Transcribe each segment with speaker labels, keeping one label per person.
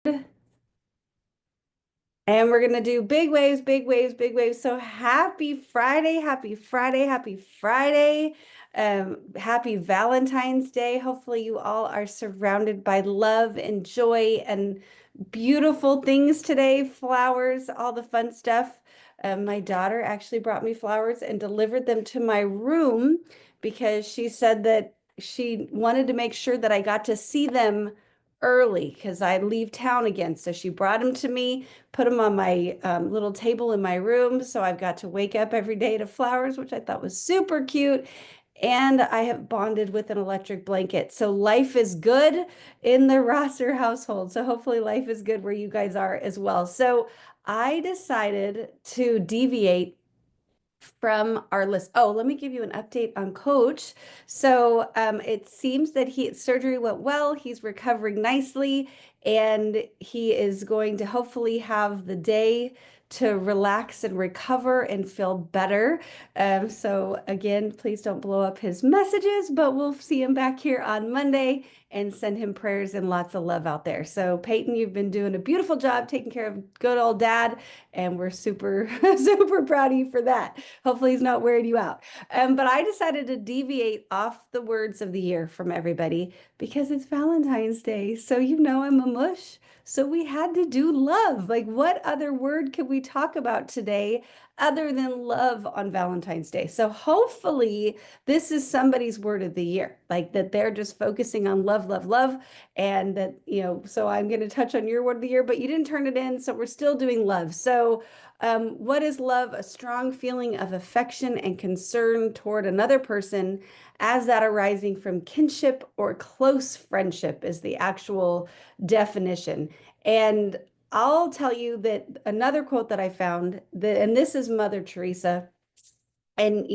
Speaker 1: And we're going to do big waves, big waves, big waves. So happy Friday, happy Friday, happy Friday. Happy Valentine's Day. Hopefully you all are surrounded by love and joy and beautiful things today, flowers, all the fun stuff. My daughter actually brought me flowers and delivered them to my room because she said that she wanted to make sure that I got to see them early because I leave town again. So she brought them to me, put them on my little table in my room. So I've got to wake up every day to flowers, which I thought was super cute. And I have bonded with an electric blanket. So life is good in the Rosser household. So hopefully life is good where you guys are as well. So I decided to deviate from our list. Oh, let me give you an update on Coach. So it seems that surgery went well. He's recovering nicely, and he is going to hopefully have the day to relax and recover and feel better. So again, please don't blow up his messages, but we'll see him back here on Monday and send him prayers and lots of love out there. So Peyton, you've been doing a beautiful job taking care of good old dad, and we're super, super proud of you for that. Hopefully he's not wearing you out. But I decided to deviate off the words of the year from everybody because it's Valentine's Day. So you know I'm a mush. So we had to do love. Like, what other word could we talk about today other than love on Valentine's Day? So hopefully this is somebody's word of the year, like that they're just focusing on love, love, love. And that, so I'm going to touch on your word of the year, but you didn't turn it in. So we're still doing love. So what is love? A strong feeling of affection and concern toward another person, as that arising from kinship or close friendship is the actual definition. And I'll tell you that another quote that I found that, and this is Mother Teresa, and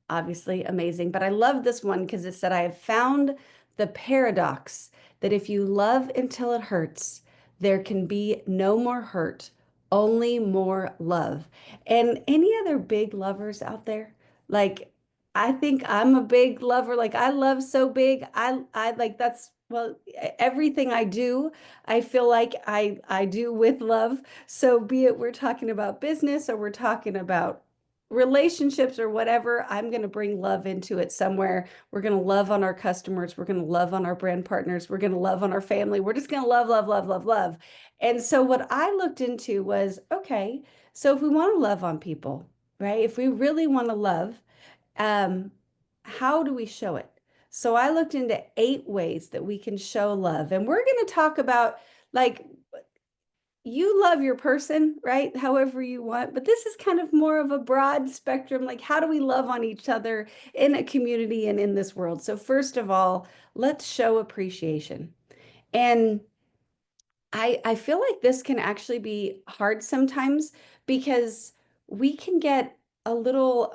Speaker 1: obviously amazing, but I love this one because it said, I have found the paradox that if you love until it hurts, there can be no more hurt, only more love. And any other big lovers out there? Like, I think I'm a big lover. Like, I love so big. I like that's well, everything I do, I feel like I do with love. So be it we're talking about business or we're talking about relationships or whatever, I'm going to bring love into it somewhere. We're going to love on our customers. We're going to love on our brand partners. We're going to love on our family. We're just going to love, love, love, love, love. And so what I looked into was, okay, so if we want to love on people, right? If we really want to love, um, how do we show it? So I looked into 8 ways that we can show love. And we're going to talk about like you love your person, right? However you want, but this is kind of more of a broad spectrum. Like, how do we love on each other in a community and in this world? So, first of all, let's show appreciation. And I feel like this can actually be hard sometimes because we can get a little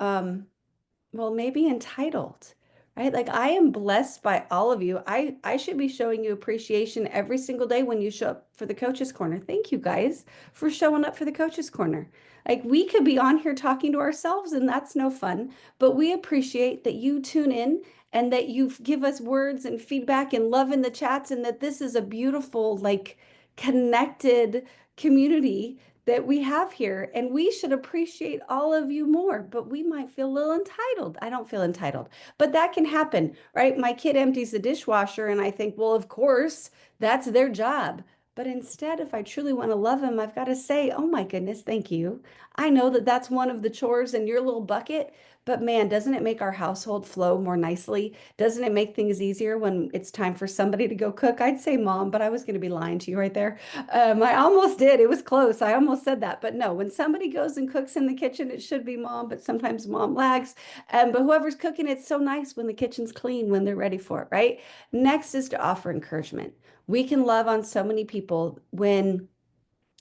Speaker 1: well, maybe entitled, right? Like I am blessed by all of you. I should be showing you appreciation every single day when you show up for the Coaches Corner. Thank you guys for showing up for the Coaches Corner. Like we could be on here talking to ourselves and that's no fun, but we appreciate that you tune in and that you give us words and feedback and love in the chats and that this is a beautiful, like connected community that we have here, and we should appreciate all of you more, but we might feel a little entitled. I don't feel entitled, but that can happen, right? My kid empties the dishwasher, and I think, well, of course, that's their job. But instead, if I truly want to love him, I've got to say, oh my goodness, thank you. I know that that's one of the chores in your little bucket, but man, doesn't it make our household flow more nicely? Doesn't it make things easier when it's time for somebody to go cook? I'd say mom, but I was going to be lying to you right there. I almost did. It was close. I almost said that. But no, when somebody goes and cooks in the kitchen, it should be mom, but sometimes mom lags. But whoever's cooking, it's so nice when the kitchen's clean, when they're ready for it, right? Next is to offer encouragement. We can love on so many people when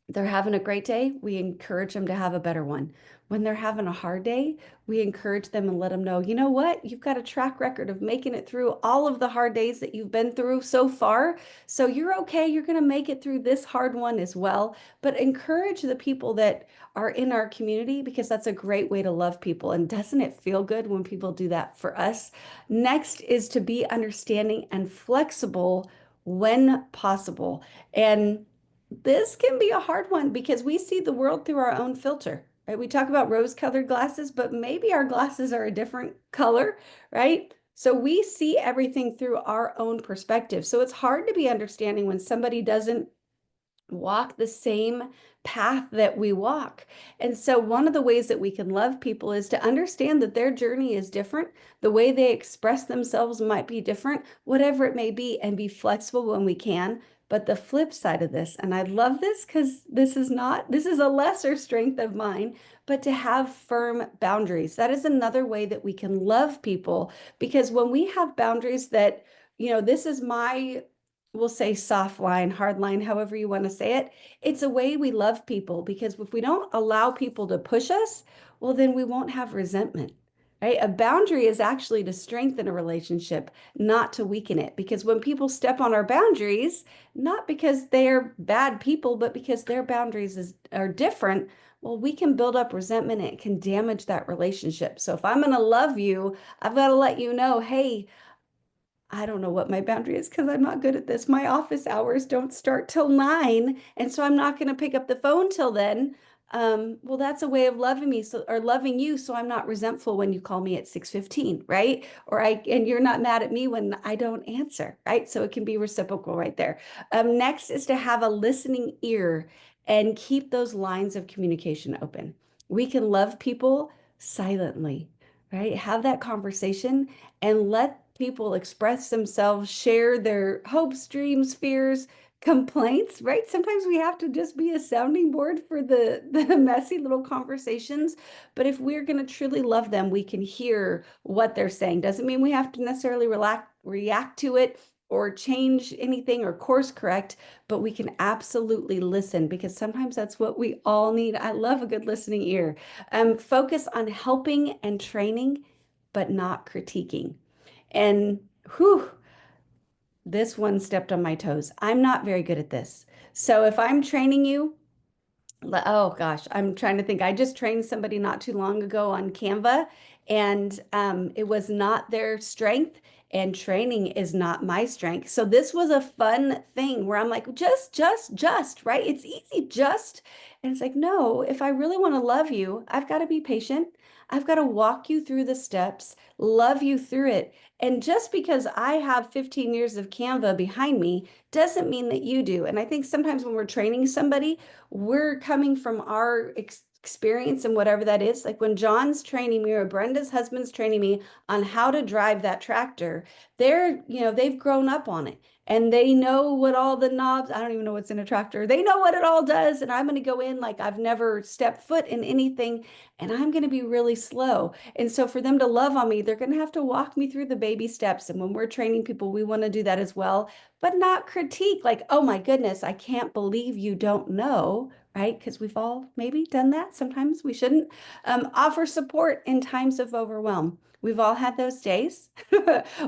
Speaker 1: they're having a great day, we encourage them to have a better one. When they're having a hard day, we encourage them and let them know, you know what? You've got a track record of making it through all of the hard days that you've been through so far. So you're okay. You're going to make it through this hard one as well. But encourage the people that are in our community because that's a great way to love people. And doesn't it feel good when people do that for us? Next is to be understanding and flexible when possible. And This can be a hard one because we see the world through our own filter, right? We talk about rose-colored glasses, but maybe our glasses are a different color, right? So we see everything through our own perspective. So it's hard to be understanding when somebody doesn't walk the same path that we walk. And so one of the ways that we can love people is to understand that their journey is different. The way they express themselves might be different, whatever it may be, and be flexible when we can. But the flip side of this, and I love this because this is a lesser strength of mine, but to have firm boundaries. That is another way that we can love people because when we have boundaries that, this is my, we'll say soft line, hard line, however you want to say it. It's a way we love people because if we don't allow people to push us, well, then we won't have resentment, right? A boundary is actually to strengthen a relationship, not to weaken it. Because when people step on our boundaries, not because they're bad people, but because their are different, well, we can build up resentment and it can damage that relationship. So if I'm going to love you, I've got to let you know, hey, I don't know what my boundary is because I'm not good at this. My office hours don't start till 9, and so I'm not going to pick up the phone till then. Well, that's a way of loving me, so or loving you, so I'm not resentful when you call me at 6:15, right? And you're not mad at me when I don't answer, right? So it can be reciprocal right there. Next is to have a listening ear and keep those lines of communication open. We can love people silently, right? Have that conversation and let people express themselves, share their hopes, dreams, fears, complaints, right? Sometimes we have to just be a sounding board for the messy little conversations. But if we're going to truly love them, we can hear what they're saying. Doesn't mean we have to necessarily react to it or change anything or course correct, but we can absolutely listen because sometimes that's what we all need. I love a good listening ear. Focus on helping and training, but not critiquing. And whew, this one stepped on my toes. I'm not very good at this. So if I'm training you, oh gosh, I'm trying to think. I just trained somebody not too long ago on Canva, and it was not their strength, and training is not my strength. So this was a fun thing where I'm like, just, right? It's easy, just. And it's like, no, if I really want to love you, I've got to be patient. I've got to walk you through the steps, love you through it. And just because I have 15 years of Canva behind me doesn't mean that you do. And I think sometimes when we're training somebody, we're coming from our experience and whatever that is. Like when John's training me or Brenda's husband's training me on how to drive that tractor, they've grown up on it and they know what all the knobs, I don't even know what's in a tractor. They know what it all does. And I'm going to go in like I've never stepped foot in anything and I'm going to be really slow. And so for them to love on me, they're going to have to walk me through the baby steps. And when we're training people, we want to do that as well, but not critique like, oh my goodness, I can't believe you don't know, right? Because we've all maybe done that. Sometimes we shouldn't. Offer support in times of overwhelm. We've all had those days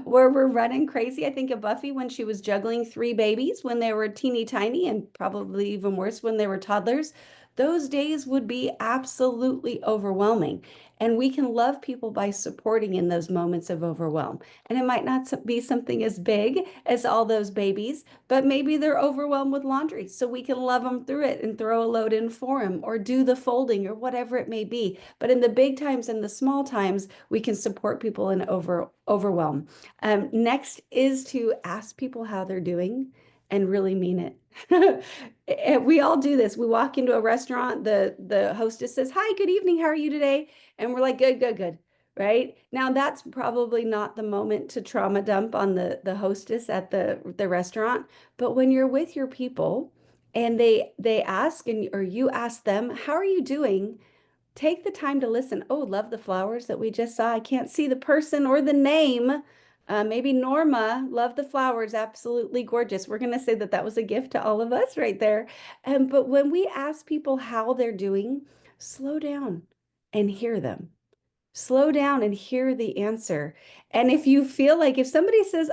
Speaker 1: where we're running crazy. I think of Buffy when she was juggling 3 babies when they were teeny tiny and probably even worse when they were toddlers. Those days would be absolutely overwhelming. And we can love people by supporting in those moments of overwhelm. And it might not be something as big as all those babies, but maybe they're overwhelmed with laundry. So we can love them through it and throw a load in for them or do the folding or whatever it may be. But in the big times and the small times, we can support people in overwhelm. Next is to ask people how they're doing and really mean it. We all do this. We walk into a restaurant, the hostess says, "Hi, good evening. How are you today?" And we're like, "Good, good, good." Right? Now that's probably not the moment to trauma dump on the hostess at the restaurant, but when you're with your people and they ask and or you ask them, "How are you doing?" Take the time to listen. Oh, love the flowers that we just saw. I can't see the person or the name. Maybe Norma, love the flowers, absolutely gorgeous. We're going to say that that was a gift to all of us right there. But when we ask people how they're doing, slow down and hear them. Slow down and hear the answer. And if you feel like if somebody says,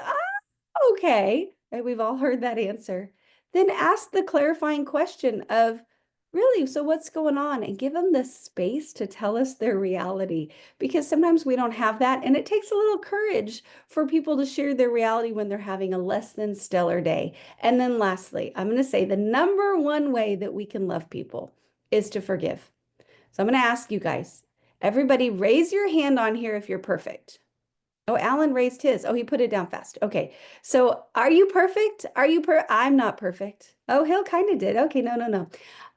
Speaker 1: okay, right, we've all heard that answer, then ask the clarifying question of, Really? So what's going on? And give them the space to tell us their reality because sometimes we don't have that. And it takes a little courage for people to share their reality when they're having a less than stellar day. And then lastly, I'm going to say the number one way that we can love people is to forgive. So I'm going to ask you guys, everybody raise your hand on here if you're perfect. Oh, Alan raised his. Oh, he put it down fast. Okay. So are you perfect? I'm not perfect. Oh, Hill kind of did. Okay. No, no, no.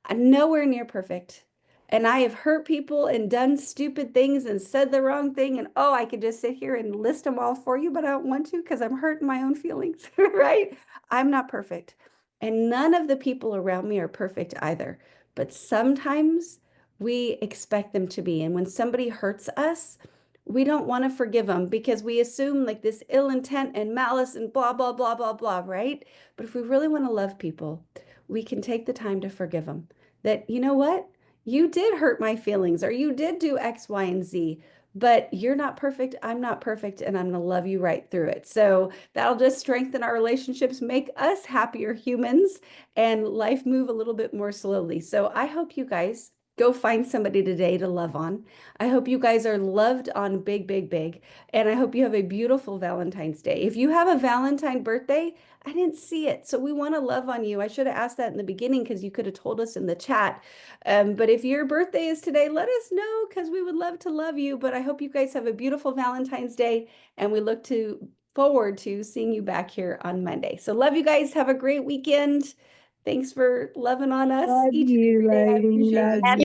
Speaker 1: I'm nowhere near perfect. And I have hurt people and done stupid things and said the wrong thing. And oh, I could just sit here and list them all for you, but I don't want to because I'm hurting my own feelings, right? I'm not perfect. And none of the people around me are perfect either. But sometimes we expect them to be. And when somebody hurts us, we don't want to forgive them because we assume like this ill intent and malice and blah, blah, blah, blah, blah, right? But if we really want to love people, we can take the time to forgive them. That, you know what? You did hurt my feelings or you did do X, Y, and Z, but you're not perfect. I'm not perfect, and I'm going to love you right through it. So that'll just strengthen our relationships, make us happier humans, and life move a little bit more slowly. So I hope you guys go find somebody today to love on. I hope you guys are loved on big, big, big. And I hope you have a beautiful Valentine's Day. If you have a Valentine birthday, I didn't see it. So we want to love on you. I should have asked that in the beginning because you could have told us in the chat. But if your birthday is today, let us know because we would love to love you. But I hope you guys have a beautiful Valentine's Day and we look to forward to seeing you back here on Monday. So love you guys. Have a great weekend. Thanks for loving on us
Speaker 2: Love
Speaker 1: each and
Speaker 2: you,
Speaker 1: every day. I
Speaker 2: lady.
Speaker 1: appreciate
Speaker 2: Love
Speaker 1: it.
Speaker 2: you.